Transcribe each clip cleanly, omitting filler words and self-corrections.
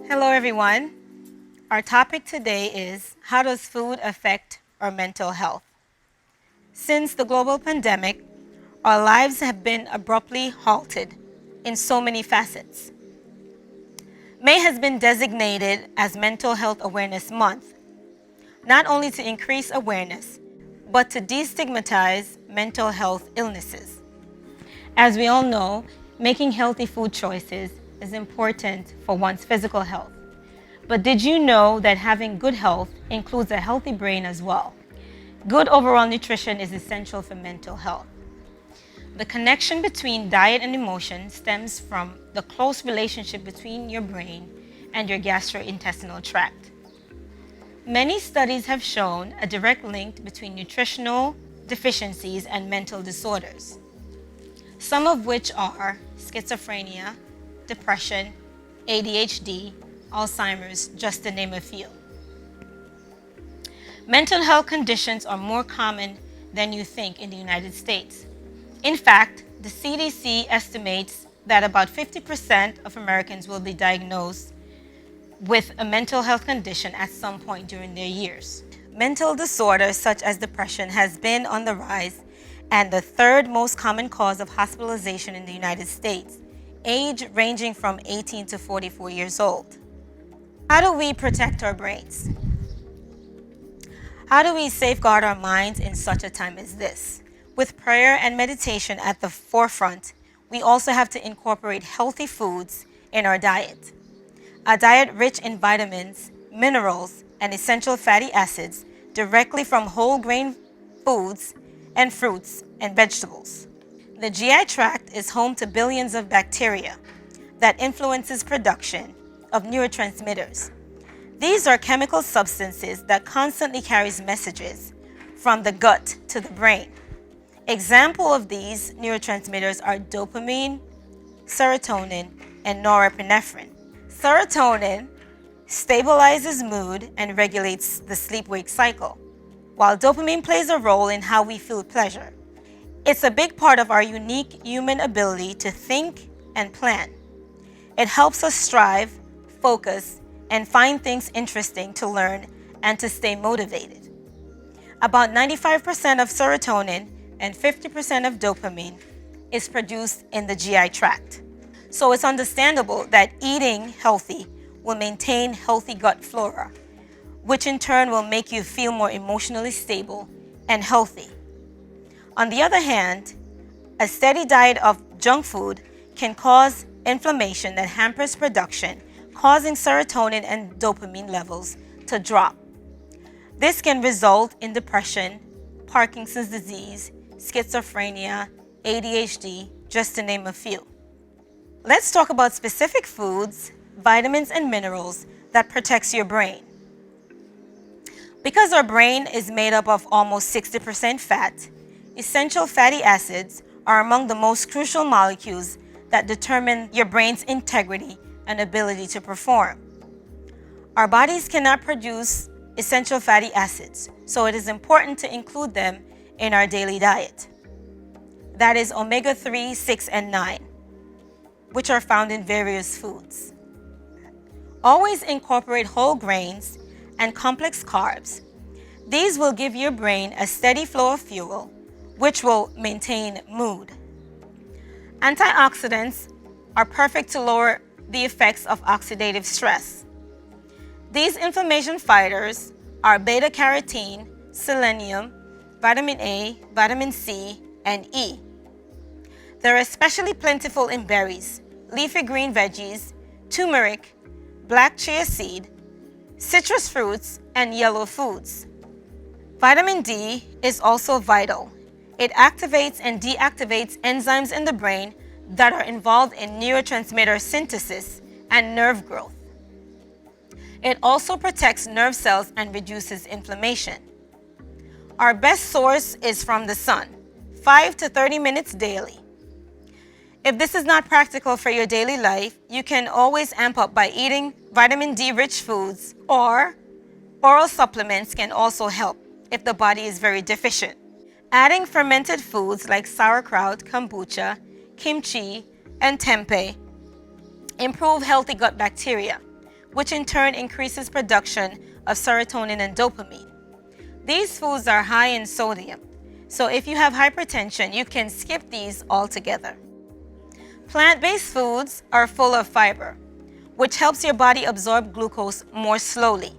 Hello everyone. Our topic today is how does food affect our mental health? Since the global pandemic, our lives have been abruptly halted in so many facets. May has been designated as Mental Health Awareness Month, not only to increase awareness, but to destigmatize mental health illnesses. As we all know, making healthy food choices is important for one's physical health. But did you know that having good health includes a healthy brain as well? Good overall nutrition is essential for mental health. The connection between diet and emotion stems from the close relationship between your brain and your gastrointestinal tract. Many studies have shown a direct link between nutritional deficiencies and mental disorders, some of which are schizophrenia, depression, ADHD, Alzheimer's, just to name a few. Mental health conditions are more common than you think in the United States. In fact, the CDC estimates that about 50% of Americans will be diagnosed with a mental health condition at some point during their years. Mental disorders such as depression has been on the rise and the third most common cause of hospitalization in the United States, age ranging from 18 to 44 years old. How do we protect our brains? How do we safeguard our minds in such a time as this? With prayer and meditation at the forefront, we also have to incorporate healthy foods in our diet. A diet rich in vitamins, minerals, and essential fatty acids directly from whole grain foods and fruits and vegetables. The GI tract is home to billions of bacteria that influences production of neurotransmitters. These are chemical substances that constantly carries messages from the gut to the brain. Example of these neurotransmitters are dopamine, serotonin, and norepinephrine. Serotonin stabilizes mood and regulates the sleep-wake cycle, while dopamine plays a role in how we feel pleasure. It's a big part of our unique human ability to think and plan. It helps us strive, focus, and find things interesting to learn and to stay motivated. About 95% of serotonin and 50% of dopamine is produced in the GI tract. So it's understandable that eating healthy will maintain healthy gut flora, which in turn will make you feel more emotionally stable and healthy. On the other hand, a steady diet of junk food can cause inflammation that hampers production, causing serotonin and dopamine levels to drop. This can result in depression, Parkinson's disease, schizophrenia, ADHD, just to name a few. Let's talk about specific foods, vitamins, and minerals that protects your brain. Because our brain is made up of almost 60% fat, essential fatty acids are among the most crucial molecules that determine your brain's integrity and ability to perform. Our bodies cannot produce essential fatty acids, so it is important to include them in our daily diet. That is omega-3, 6, and 9, which are found in various foods. Always incorporate whole grains and complex carbs. These will give your brain a steady flow of fuel, which will maintain mood. Antioxidants are perfect to lower the effects of oxidative stress. These inflammation fighters are beta-carotene, selenium, vitamin A, vitamin C, and E. They're especially plentiful in berries, leafy green veggies, turmeric, black chia seed, citrus fruits, and yellow foods. Vitamin D is also vital. It activates and deactivates enzymes in the brain that are involved in neurotransmitter synthesis and nerve growth. It also protects nerve cells and reduces inflammation. Our best source is from the sun, 5 to 30 minutes daily. If this is not practical for your daily life, you can always amp up by eating vitamin D-rich foods, or oral supplements can also help if the body is very deficient. Adding fermented foods like sauerkraut, kombucha, kimchi, and tempeh improve healthy gut bacteria, which in turn increases production of serotonin and dopamine. These foods are high in sodium, so if you have hypertension, you can skip these altogether. Plant-based foods are full of fiber, which helps your body absorb glucose more slowly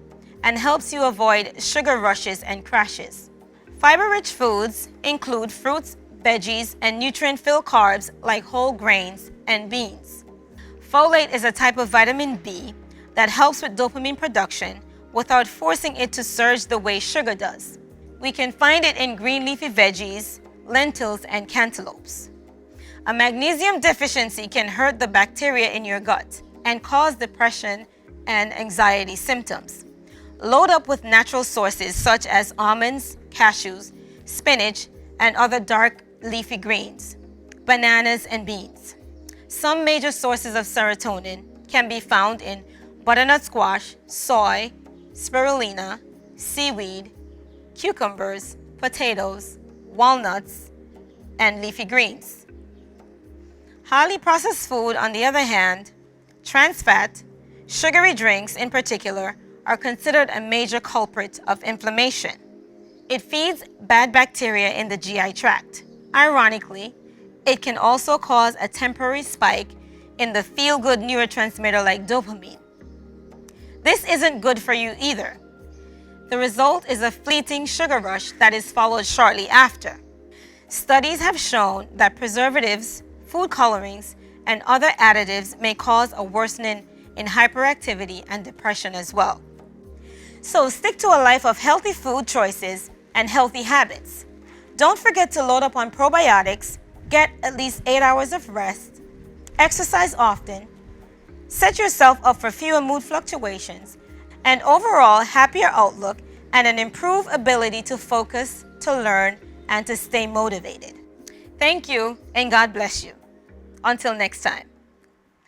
and helps you avoid sugar rushes and crashes. Fiber-rich foods include fruits, veggies, and nutrient-filled carbs like whole grains and beans. Folate is a type of vitamin B that helps with dopamine production without forcing it to surge the way sugar does. We can find it in green leafy veggies, lentils, and cantaloupes. A magnesium deficiency can hurt the bacteria in your gut and cause depression and anxiety symptoms. Load up with natural sources such as almonds, cashews, spinach, and other dark leafy greens, bananas, and beans. Some major sources of serotonin can be found in butternut squash, soy, spirulina, seaweed, cucumbers, potatoes, walnuts, and leafy greens. Highly processed food, on the other hand, trans fat, sugary drinks in particular, are considered a major culprit of inflammation. It feeds bad bacteria in the GI tract. Ironically, it can also cause a temporary spike in the feel-good neurotransmitter like dopamine. This isn't good for you either. The result is a fleeting sugar rush that is followed shortly after. Studies have shown that preservatives, food colorings, and other additives may cause a worsening in hyperactivity and depression as well. So stick to a life of healthy food choices and healthy habits. Don't forget to load up on probiotics, get at least 8 hours of rest, exercise often, set yourself up for fewer mood fluctuations, an overall happier outlook, and an improved ability to focus, to learn, and to stay motivated. Thank you, and God bless you. Until next time.